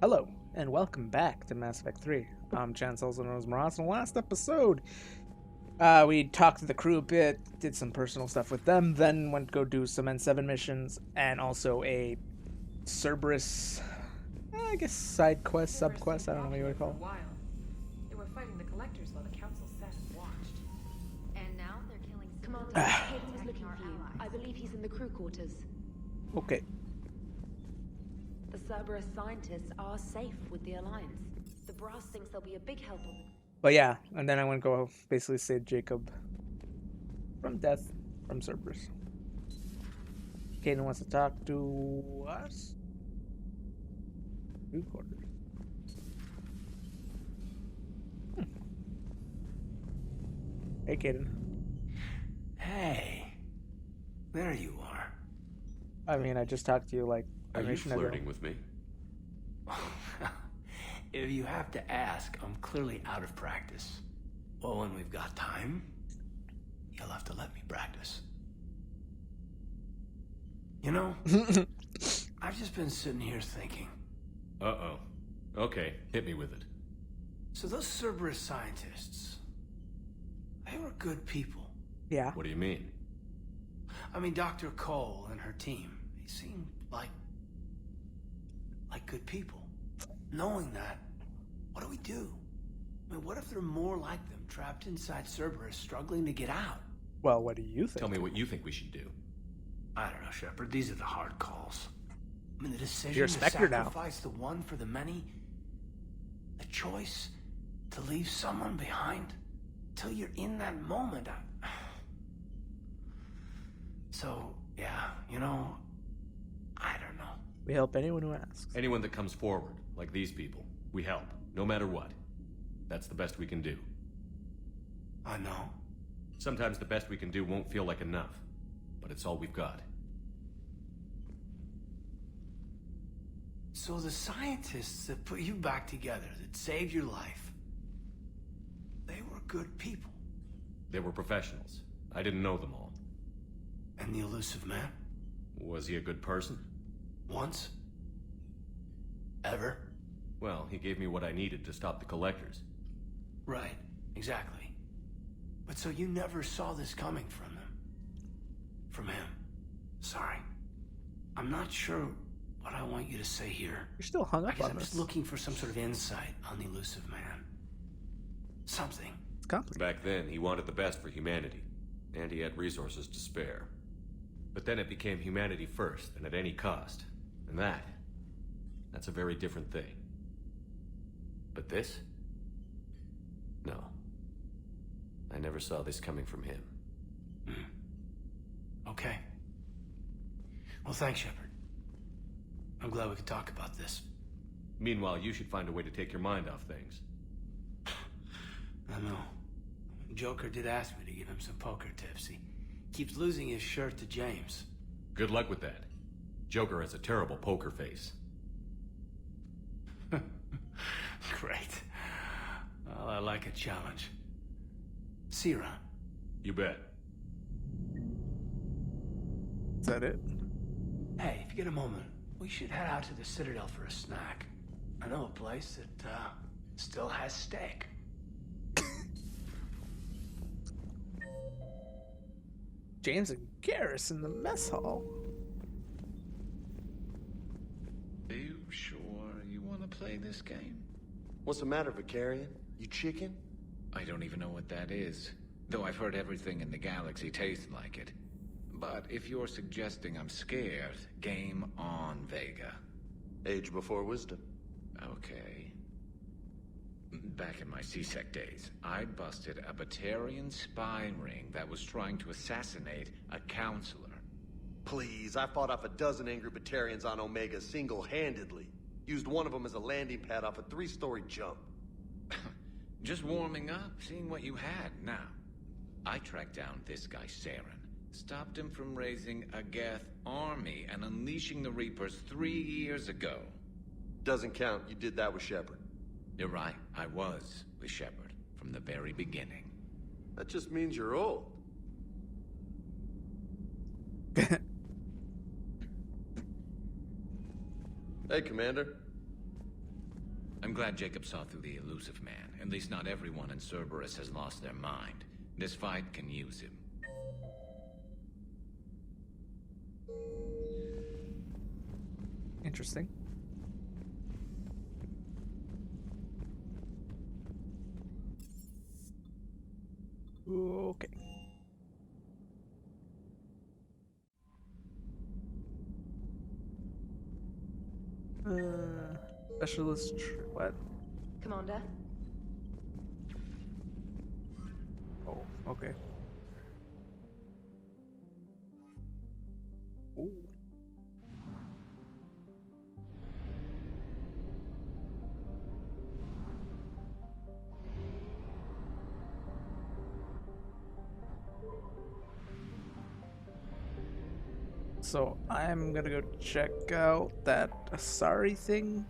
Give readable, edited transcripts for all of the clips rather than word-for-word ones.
Hello, and welcome back to Mass Effect 3. I'm Chance, also known as Maras. In the last episode, we talked to the crew a bit, did some personal stuff with them, then went to go do some N7 missions, and also a Cerberus, I guess, side quest, They were sub-quest, so I don't know what you popular would for call a it. while. They were fighting the collectors while the council sat and watched. And now they're killing Commander, Ah. Hayden was looking for you. I believe he's in the crew quarters. Okay. The Cerberus scientists are safe with the Alliance. The brass thinks they'll be a big help on the... But yeah, and then I went to go basically save Jacob from death from Cerberus. Kaden wants to talk to us? Crew quarters. Hey, Kaden. Hey, there you are. I mean, I just talked to you like a Are you mission ago. flirting with me? If you have to ask, I'm clearly out of practice. Well, when we've got time, you'll have to let me practice. You know, I've just been sitting here thinking. Uh-oh. Okay, hit me with it. So those Cerberus scientists, they were good people. Yeah. What do you mean? I mean, Dr. Cole and her team, they seemed like good people. Knowing that, what do we do? I mean, what if there are more like them, trapped inside Cerberus, struggling to get out? Well, what do you think? Tell me what you think we should do. I don't know, Shepard. These are the hard calls. I mean, the decision You're a to Spectre now. sacrifice the one for the many. The choice to leave someone behind. Till you're in that moment. So, yeah, you know, I don't know. We help anyone who asks. Anyone that comes forward, like these people, we help, no matter what. That's the best we can do. I know. Sometimes the best we can do won't feel like enough, but it's all we've got. So the scientists that put you back together, that saved your life, they were good people. They were professionals. I didn't know them all. And the elusive man? Was he a good person? Once? Ever? Well, he gave me what I needed to stop the collectors. Right, exactly. But so you never saw this coming from them? From him? Sorry. I'm not sure what I want you to say here. You're still hung I up guess on I'm this. just looking for some sort of insight on the elusive man. Something. It's complicated. Back then, he wanted the best for humanity, and he had resources to spare. But then it became humanity first, and at any cost. And that's a very different thing. But this? No. I never saw this coming from him. Okay. Well, thanks, Shepard. I'm glad we could talk about this. Meanwhile, you should find a way to take your mind off things. I know. Joker did ask me to give him some poker tips. He keeps losing his shirt to James. Good luck with that. Joker has a terrible poker face. Great. Well, I like a challenge. See you around. You bet. Is that it? Hey, if you get a moment, we should head out to the Citadel for a snack. I know a place that, still has steak. James and Garrus in the mess hall. Are you sure you want to play this game? What's the matter, Vicarian? You chicken? I don't even know what that is, though I've heard everything in the galaxy tastes like it. But if you're suggesting I'm scared, game on, Vega. Age before wisdom. Okay. Back in my C-Sec days, I busted a Batarian spy ring that was trying to assassinate a counselor. Please, I fought off a dozen angry Batarians on Omega single-handedly. Used one of them as a landing pad off a 3-story jump. Just warming up, seeing what you had. Now, I tracked down this guy, Saren. Stopped him from raising a Geth army and unleashing the Reapers 3 years ago. Doesn't count. You did that with Shepard. You're right, I was with Shepard from the very beginning. That just means you're old. Hey, Commander. I'm glad Jacob saw through the elusive man. At least not everyone in Cerberus has lost their mind. This fight can use him. Interesting. Okay. Specialist. What? Commander? Oh, okay. Ooh. So I'm gonna go check out that Asari thing.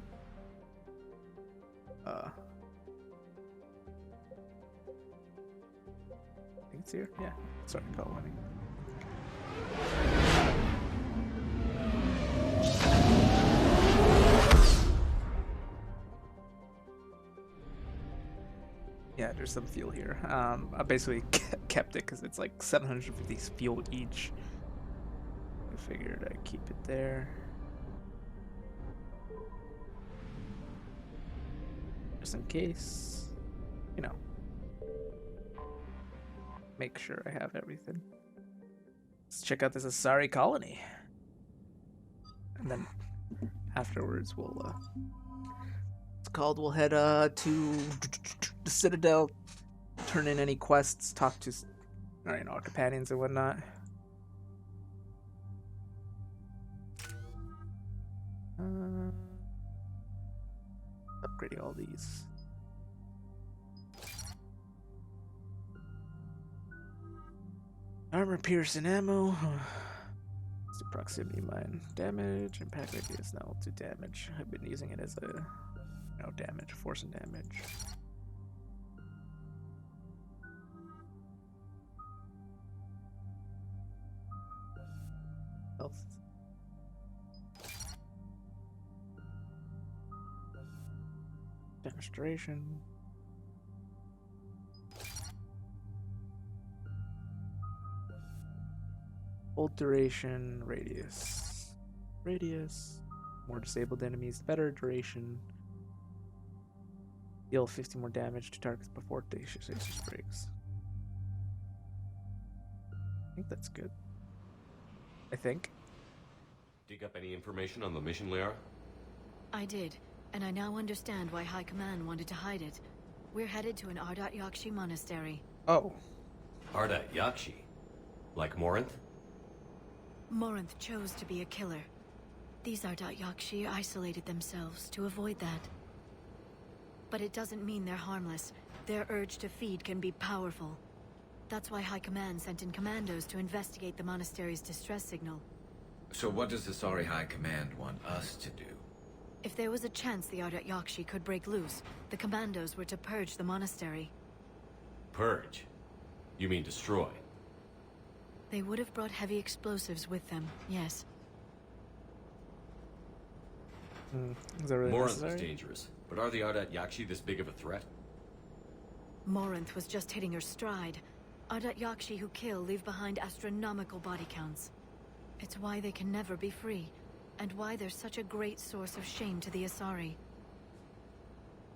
I think it's here. Yeah, sorry, colony. Yeah, there's some fuel here. I basically kept it because it's like 750 fuel each. I figured I'd keep it there. Just in case, you know. Make sure I have everything. Let's check out this Asari colony. And then afterwards we'll we'll head to the Citadel, turn in any quests, talk to our companions and whatnot. Upgrading all these. Armor piercing ammo. Let's do proximity mine damage. Impact radius now to damage. I've been using it as a damage, force and damage. Health. Demonstration. Hold duration, radius. Radius. More disabled enemies, better duration. Deal 50 more damage to targets before Stasis breaks. I think that's good. I think. Dig up any information on the mission, Liara? I did, and I now understand why High Command wanted to hide it. We're headed to an Ardat Yakshi monastery. Oh. Ardat Yakshi? Like Morinth? Morinth chose to be a killer. These Ardat Yakshi isolated themselves to avoid that. But it doesn't mean they're harmless. Their urge to feed can be powerful. That's why High Command sent in commandos to investigate the monastery's distress signal. So what does the Asari High Command want us to do? If there was a chance the Ardat Yakshi could break loose, the commandos were to purge the monastery. Purge? You mean destroy? They would have brought heavy explosives with them, yes. Is that really Morinth necessary? is dangerous, but are the Ardat Yakshi this big of a threat? Morinth was just hitting her stride. Ardat Yakshi who kill leave behind astronomical body counts. It's why they can never be free, and why they're such a great source of shame to the Asari.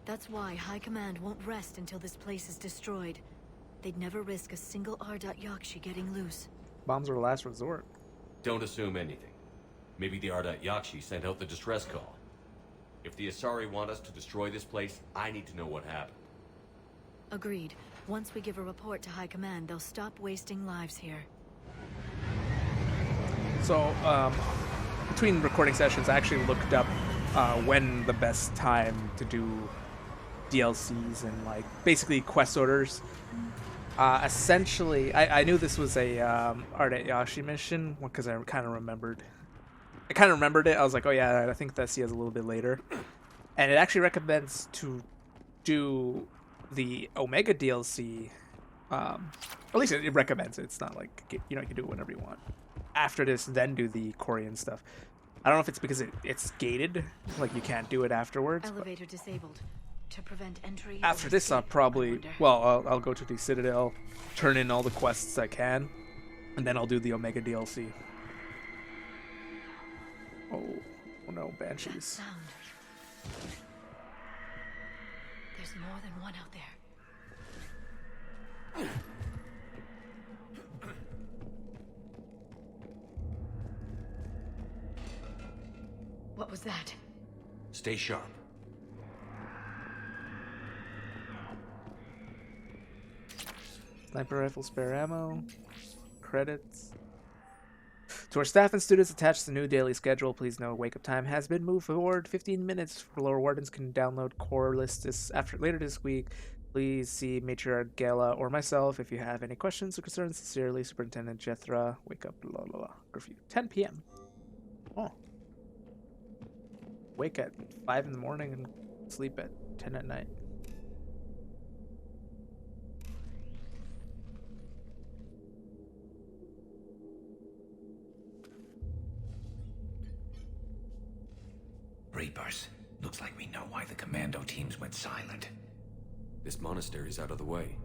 That's why High Command won't rest until this place is destroyed. They'd never risk a single Ardat Yakshi getting loose. Bombs are the last resort. Don't assume anything. Maybe the Ardat Yakshi sent out the distress call. If the Asari want us to destroy this place, I need to know what happened. Agreed. Once we give a report to High Command, they'll stop wasting lives here. So, between recording sessions, I actually looked up when the best time to do DLCs and, like, basically quest orders. Essentially, I knew this was a Ardat Yakshi mission because I kind of remembered. I was like, oh yeah, I think that he has a little bit later. And it actually recommends to do the Omega DLC. At least it recommends it. It's not like, you can do it whenever you want. After this, then do the Korean stuff. I don't know if it's because it's gated, like you can't do it afterwards. But Elevator disabled. To prevent entry. after or this, I'll escape, I probably, wonder. well, I'll go to the Citadel, turn in all the quests I can, and then I'll do the Omega DLC. Oh no, That Banshees. sound. There's more than one out there. What was that? Stay sharp. Sniper rifle, spare ammo, credits. To our staff and students attached to the new daily schedule, please know wake up time has been moved forward 15 minutes. For lower wardens can download core lists later this week. Please see Matriarch Gala or myself if you have any questions or concerns. Sincerely, Superintendent Jethra. Wake up, blah, blah, blah. Curfew. 10 p.m. Oh. Wake at 5 in the morning and sleep at 10 at night. Reapers. Looks like we know why the commando teams went silent. This monastery's out of the way.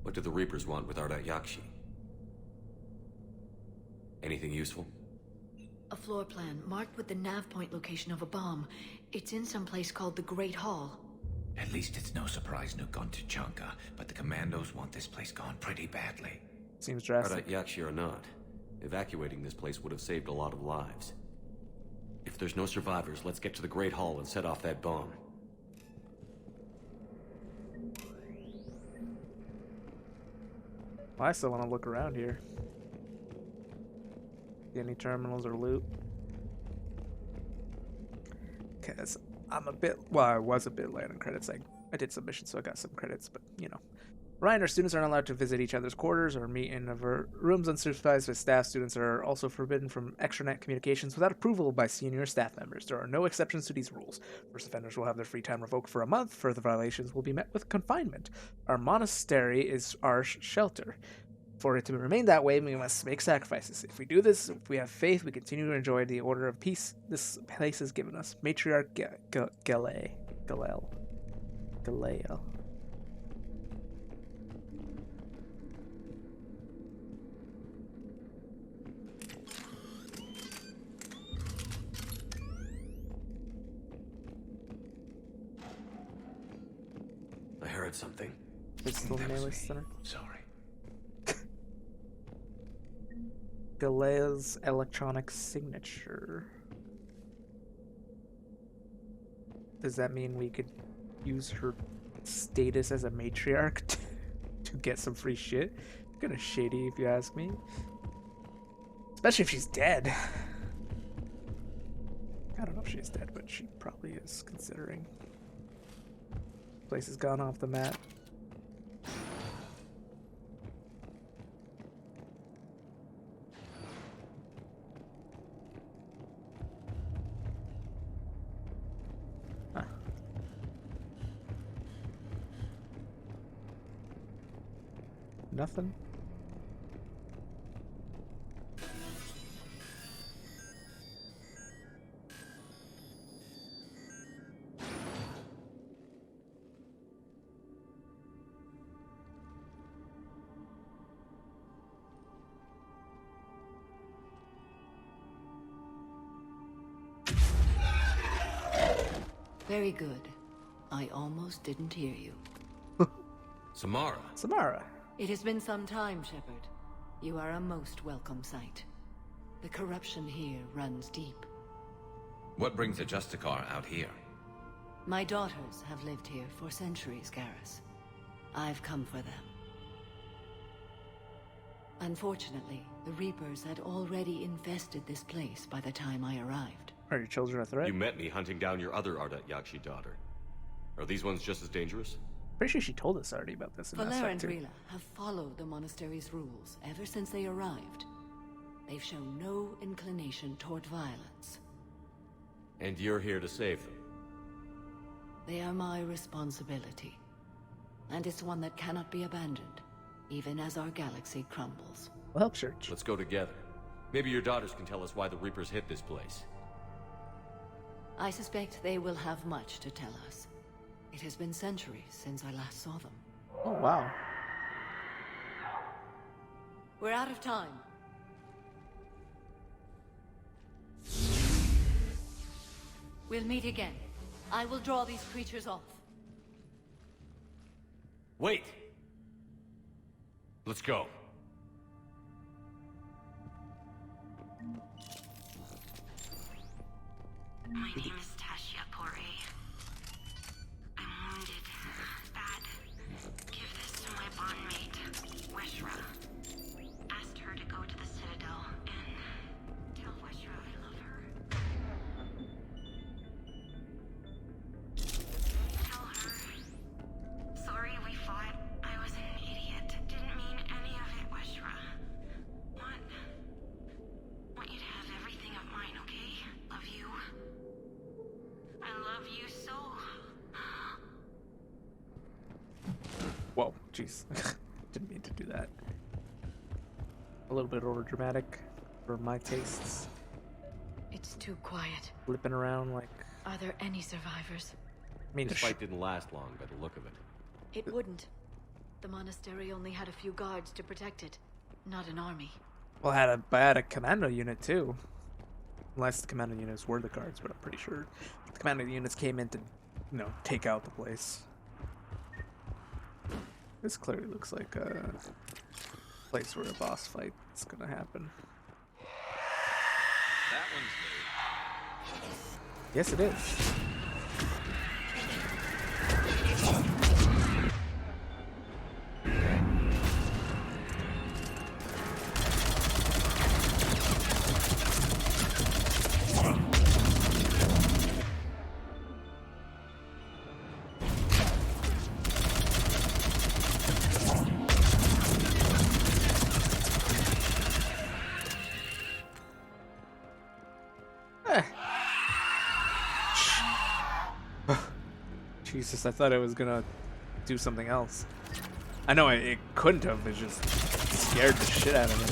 What do the Reapers want with Ardat Yakshi? Anything useful? A floor plan marked with the nav point location of a bomb. It's in some place called the Great Hall. At least it's no surprise Nuke gone to Chunka, but the commandos want this place gone pretty badly. Seems drastic. Ardat Yakshi or not, evacuating this place would have saved a lot of lives. If there's no survivors, let's get to the Great Hall and set off that bomb. Well, I still want to look around here. See any terminals or loot? Because I'm a bit, well, I was a bit light on credits. I did some missions, so I got some credits, but you know. Ryan, our students aren't allowed to visit each other's quarters or meet in rooms unsupervised with staff. Students are also forbidden from extranet communications without approval by senior staff members. There are no exceptions to these rules. First offenders will have their free time revoked for a month. Further violations will be met with confinement. Our monastery is our shelter. For it to remain that way, we must make sacrifices. If we do this, if we have faith, we continue to enjoy the order of peace this place has given us. Matriarch Galel. I heard something. It's still That was melee me. center. Sorry. Galea's electronic signature. Does that mean we could use her status as a matriarch to get some free shit? Kind of shady, if you ask me. Especially if she's dead. I don't know if she's dead, but she probably is, considering. Place has gone off the map. Huh. Nothing? Very good. I almost didn't hear you. Samara. Samara. It has been some time, Shepard. You are a most welcome sight. The corruption here runs deep. What brings a Justicar out here? My daughters have lived here for centuries, Garrus. I've come for them. Unfortunately, the Reapers had already infested this place by the time I arrived. Are your children a threat? You met me hunting down your other Ardat Yakshi daughter. Are these ones just as dangerous? Pretty sure she told us already about this in Mass Valer Effect and 2. Rila have followed the monastery's rules ever since they arrived. They've shown no inclination toward violence. And you're here to save them. They are my responsibility. And it's one that cannot be abandoned, even as our galaxy crumbles. Well, help Church. Let's go together. Maybe your daughters can tell us why the Reapers hit this place. I suspect they will have much to tell us. It has been centuries since I last saw them. Oh, wow. We're out of time. We'll meet again. I will draw these creatures off. Wait! Let's go. My name is Tasha Pore. I'm wounded. Bad. Give this to my bondmate, Weshra. Asked her to go to the Citadel and tell Weshra I love her. Tell her. Sorry we fought. I was an idiot. Didn't mean any of it, Weshra. Want you to have everything of mine, okay? Love you. I love you so. Whoa, jeez. Didn't mean to do that. A little bit over dramatic for my tastes. It's too quiet. Flipping around like... Are there any survivors? I mean, This fight didn't last long by the look of it. It wouldn't. The monastery only had a few guards to protect it, not an army. well, I had a commando unit too. Unless the commando units were the guards, but I'm pretty sure the commando units came in to, take out the place. This clearly looks like a place where a boss fight is gonna happen. That one's new. Yes, it is. Jesus, I thought I was gonna do something else. I know it couldn't have, it just scared the shit out of me.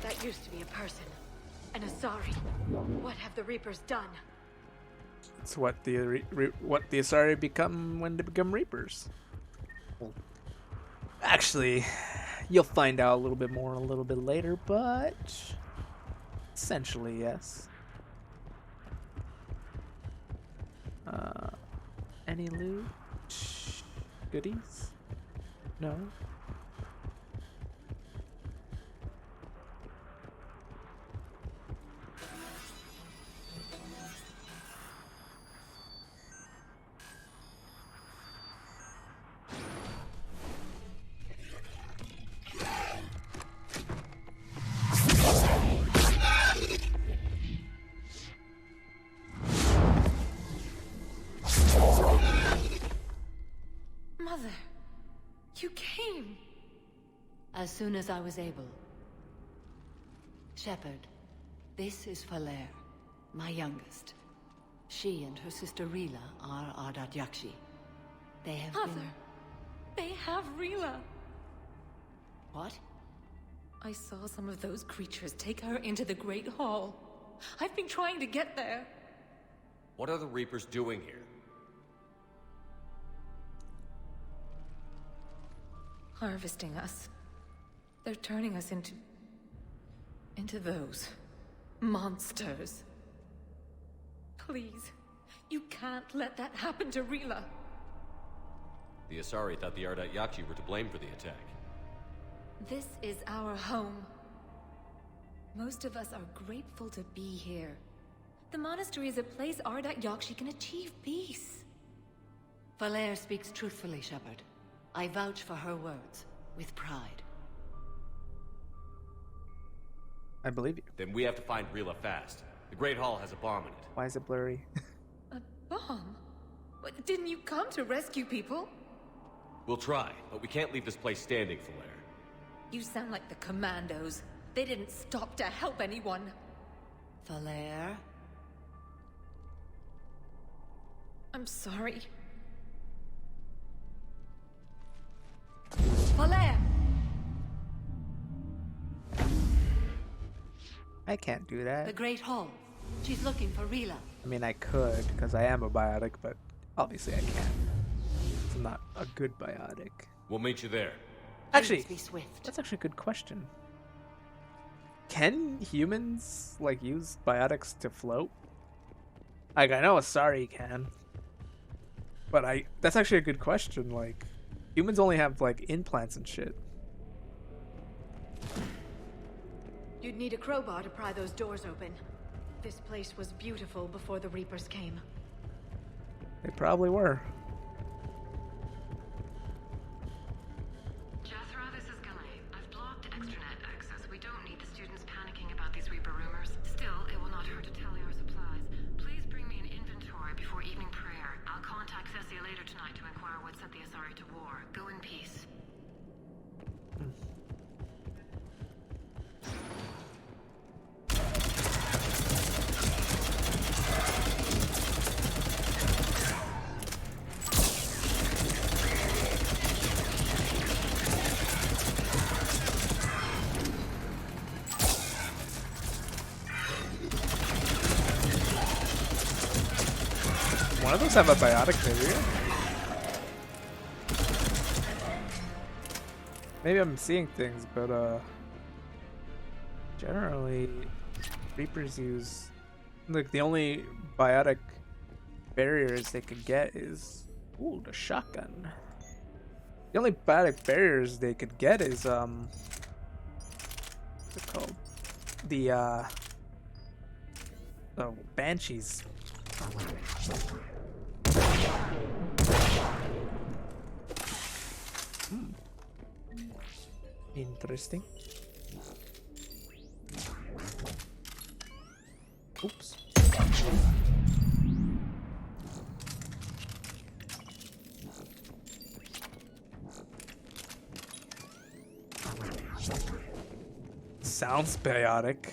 That used to be a person. An Asari. What have the Reapers done? It's what the Asari become when they become Reapers. Well, actually, you'll find out a little bit more a little bit later, but essentially, yes. Any loot? Goodies? No? Mother, you came. As soon as I was able. Shepherd, this is Falair, my youngest. She and her sister Rila are Ardat Yakshi. They have Mother, been... they have Rila. What? I saw some of those creatures take her into the Great Hall. I've been trying to get there. What are the Reapers doing here? Harvesting us. They're turning us into those monsters. Please, you can't let that happen to Rila. The Asari thought the Ardat Yakshi were to blame for the attack. This is our home. Most of us are grateful to be here. The monastery is a place Ardat Yakshi can achieve peace. Falair speaks truthfully, Shepherd. I vouch for her words, with pride. I believe you. Then we have to find Rila fast. The Great Hall has a bomb in it. Why is it blurry? A bomb? What, didn't you come to rescue people? We'll try, but we can't leave this place standing, Falair. You sound like the commandos. They didn't stop to help anyone. Valere? I'm sorry. Valere! I can't do The that. Great Hall. She's looking for Rila. I mean, I could, because I am a biotic, but obviously I can't. I'm not a good biotic. We'll meet you there. Actually, Please be swift. that's actually a good question. Can humans, like, use biotics to float? Like, I know Asari can. But that's actually a good question. Like, humans only have, like, implants and shit. You'd need a crowbar to pry those doors open. This place was beautiful before the Reapers came. They probably were. Jethro, this is Galay. I've blocked extranet access. We don't need the students panicking about these Reaper rumors. Still, it will not hurt to tally our supplies. Please bring me an inventory before evening prayer. I'll contact Cessia later tonight to inquire what set the Asari to war. Go in peace. One of those have a biotic barrier? Maybe I'm seeing things, but generally Reapers use, like, the only biotic barriers they could get is, ooh, the shotgun. The only biotic barriers they could get is what's it called? The Banshees. Interesting. Oops. Sounds biotic.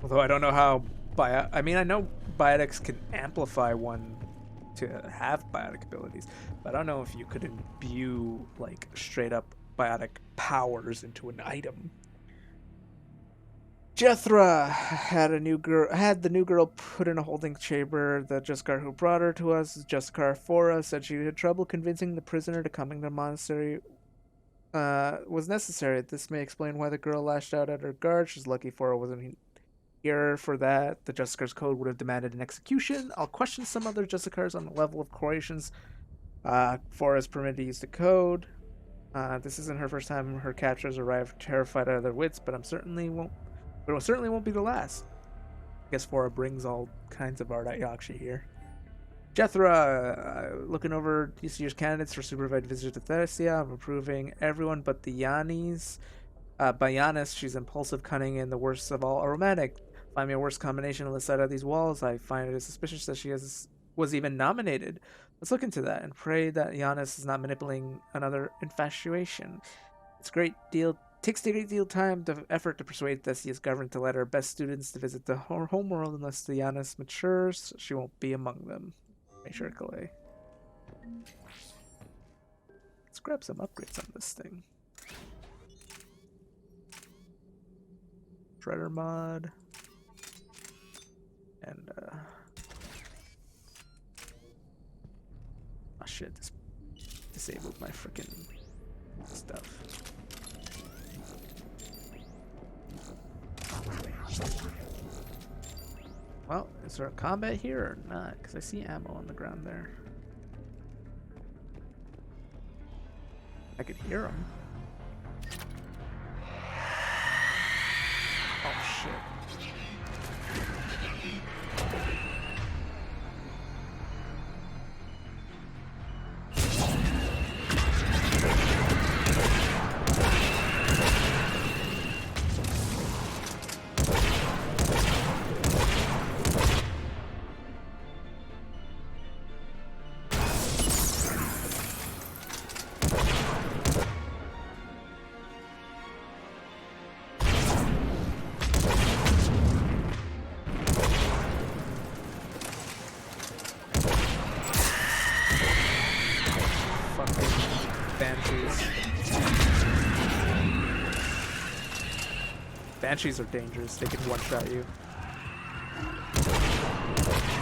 Although I don't know how I mean, I know biotics can amplify one to have biotic abilities, but I don't know if you could imbue, like, straight up biotic powers into an item. Jethra had the new girl put in a holding chamber. The Juskar who brought her to us, Juskar Fora, said she had trouble convincing the prisoner to come in the monastery was necessary. This may explain why the girl lashed out at her guard. She's lucky Fora wasn't here for that. The Justicar's code would have demanded an execution. I'll question some other Justicars on the level of Croatians. Fora is permitted to use the code. This isn't her first time her captors arrived terrified out of their wits, but it certainly won't be the last. I guess Fora brings all kinds of Ardat Yakshi here. Jethra, looking over this year's candidates for supervised visit to Thessia. I'm approving everyone but the Yanis. By Yanis, she's impulsive, cunning, and the worst of all, aromatic. Find me a worse combination on the side of these walls. I find it suspicious that she was even nominated. Let's look into that and pray that Yanis is not manipulating another infatuation. Takes a great deal time to effort to persuade Thessia's government to let her best students to visit the homeworld unless the Yanis matures. She won't be among them. Make sure to Calais. Let's grab some upgrades on this thing. Shredder mod. And oh shit, this disabled my freaking stuff. Well, is there a combat here or not? Because I see ammo on the ground there. I could hear them. Oh shit. Banshees are dangerous. They can one-shot you.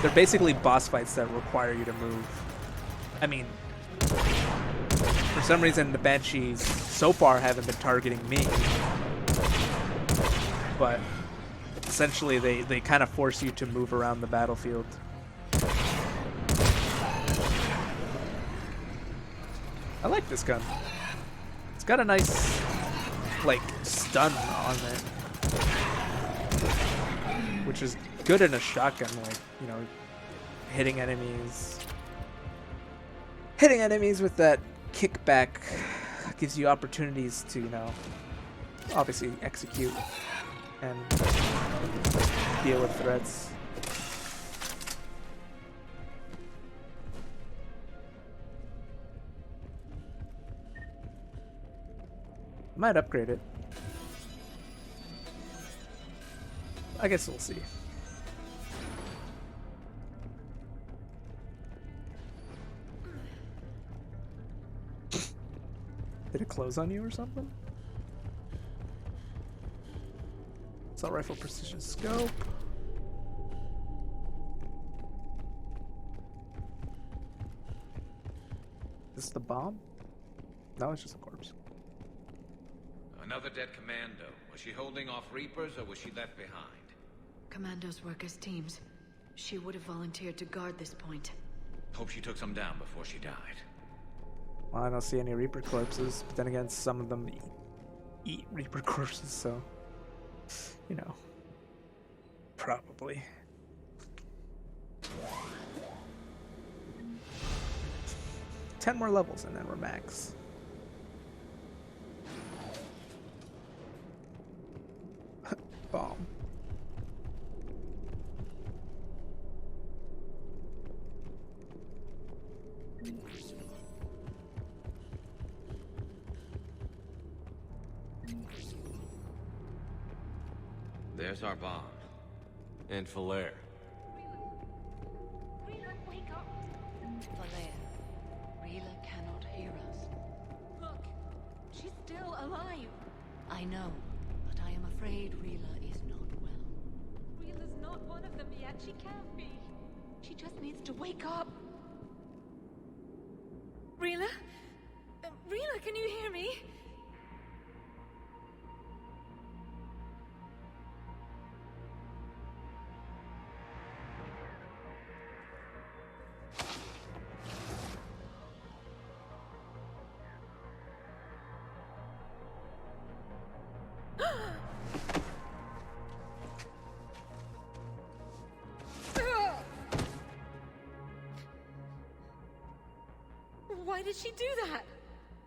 They're basically boss fights that require you to move. I mean, for some reason the Banshees so far haven't been targeting me. But essentially they kind of force you to move around the battlefield. I like this gun. It's got a nice, like, stun on it. Which is good in a shotgun, like, you know, hitting enemies. Hitting enemies with that kickback gives you opportunities to, you know, obviously execute and deal with threats. Might upgrade it. I guess we'll see. Did it close on you or something? Assault rifle precision scope. Is this the bomb? No, it's just a corpse. Another dead commando. Was she holding off Reapers or was she left behind? Commandos work as teams. She would have volunteered to guard this point. Hope she took some down before she died. Well, I don't see any Reaper corpses, but then again, some of them eat Reaper corpses, so, you know, probably. Ten more levels and then we're max. Bomb. There's our bomb. And Falaire. Rila, wake up! Falaire, Rila cannot hear us. Look, she's still alive. I know, but I am afraid Rila is not well. Rila's not one of them yet. She can't be. She just needs to wake up. Rila? Rila, can you hear me? Why did she do that?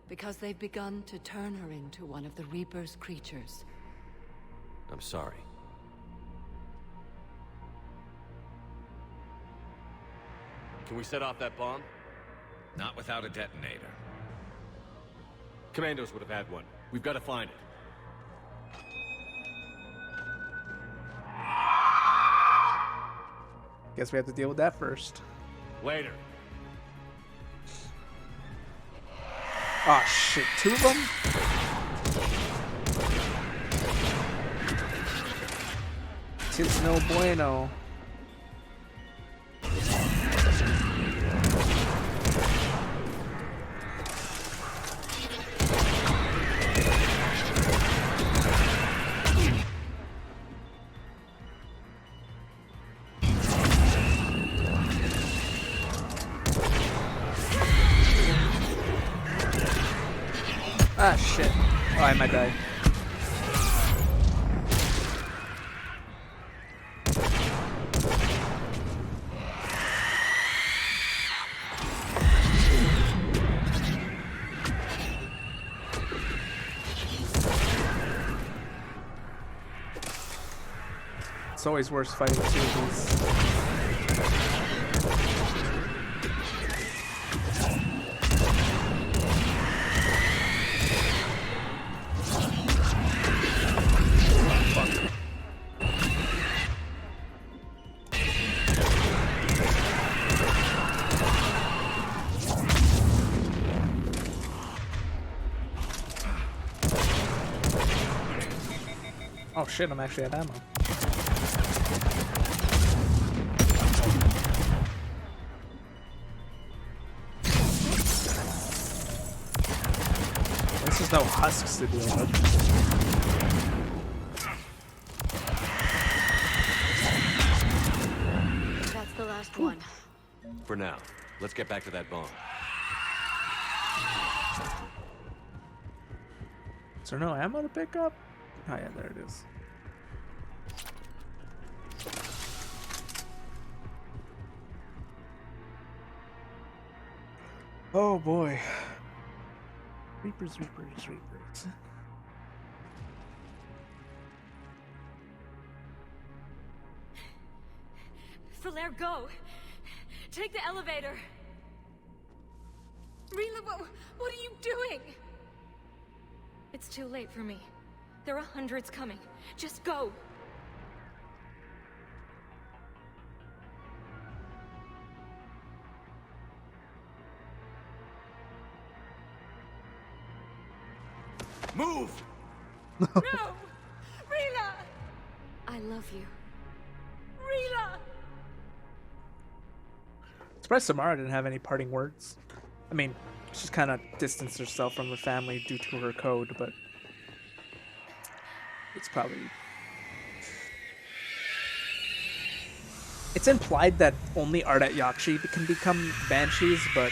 Because they've begun to turn her into one of the Reaper's creatures. I'm sorry. Can we set off that bomb? Not without a detonator. Commandos would have had one. We've got to find it. Guess we have to deal with that first. Later. Oh shit, two of them? Tis no bueno. Ah, shit. Oh, I might die. It's always worse fighting two of these. Oh Oh shit, I'm actually at ammo. There's no husks to deal with. That's the last one. For now, let's get back to that bomb. Is there no ammo to pick up? Oh yeah, there it is. Oh boy. Reapers, Reapers, Reapers. Flair, go! Take the elevator! Rila, what are you doing? It's too late for me. There are hundreds coming. Just go! Move! No! Rila! I love you. Rila! Surprised Samara didn't have any parting words. I mean, she's kind of distanced herself from her family due to her code, but it's probably... It's implied that only Ardat Yakshi can become banshees, but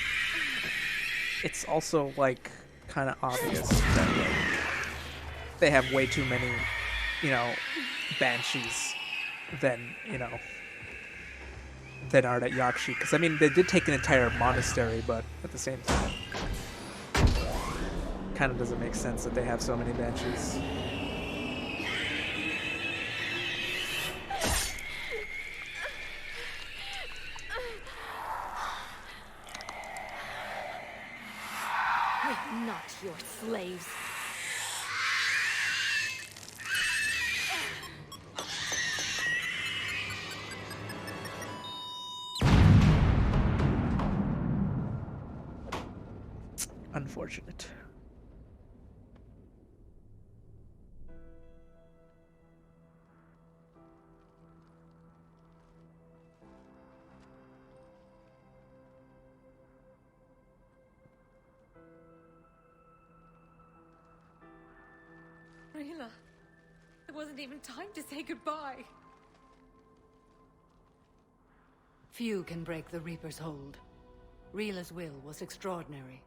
it's also, like, kind of obvious that, like, they have way too many, you know, banshees than, you know, than Ardat Yakshi. Because, I mean, they did take an entire monastery, but at the same time, kind of doesn't make sense that they have so many banshees. We're not your slaves. Unfortunate. Rila, there wasn't even time to say goodbye. Few can break the Reaper's hold. Rila's will was extraordinary,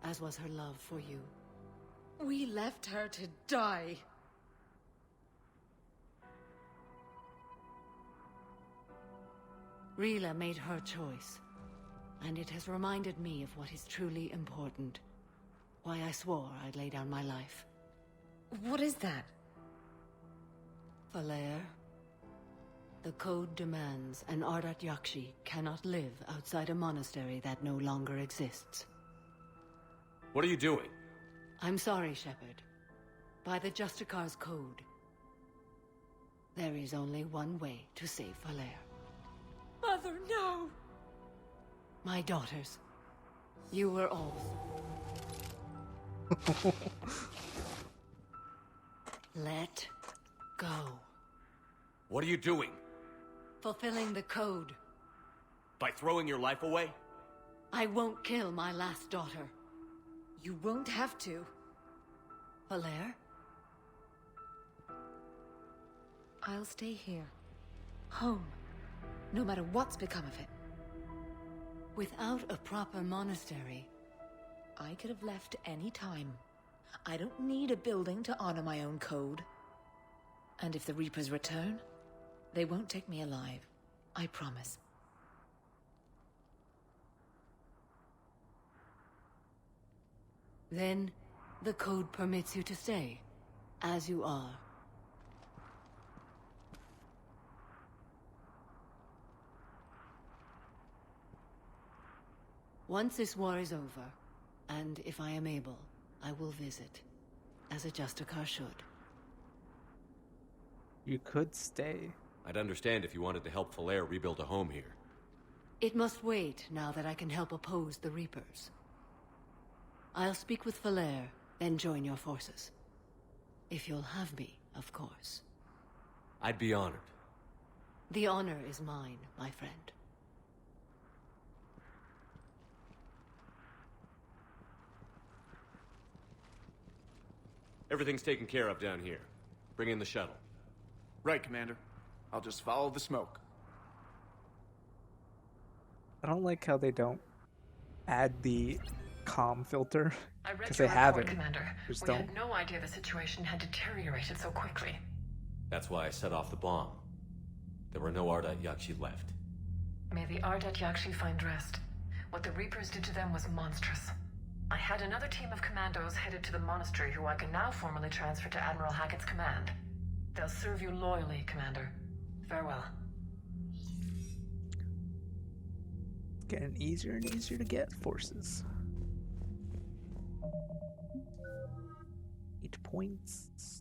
as was her love for you. We left her to die. Rila made her choice, and it has reminded me of what is truly important. Why I swore I'd lay down my life. What is that? Falair, the code demands an Ardat Yakshi cannot live outside a monastery that no longer exists. What are you doing? I'm sorry, Shepard. By the Justicar's code, there is only one way to save Falair. Mother, no! My daughters, you were all. Let go. What are you doing? Fulfilling the code. By throwing your life away? I won't kill my last daughter. You won't have to. Falair? I'll stay here. Home. No matter what's become of it. Without a proper monastery, I could have left any time. I don't need a building to honor my own code. And if the Reapers return, they won't take me alive. I promise. then the code permits you to stay, as you are. Once this war is over, and if I am able, I will visit, as a Justicar should. You could stay. I'd understand if you wanted to help Falair rebuild a home here. It must wait now that I can help oppose the Reapers. I'll speak with Falair, then join your forces. If you'll have me, of course. I'd be honored. The honor is mine, my friend. Everything's taken care of down here. Bring in the shuttle. Right, Commander. I'll just follow the smoke. I don't like how they don't add the calm filter I read because your they have report, it. Commander. Just We don't. had no idea the situation had deteriorated so quickly. That's why I set off the bomb. There were no Ardat Yakshi left. May the Ardat Yakshi find rest. What the Reapers did to them was monstrous. I had another team of commandos headed to the monastery who I can now formally transfer to Admiral Hackett's command. They'll serve you loyally, Commander. Farewell. It's getting easier and easier to get forces. 8 points.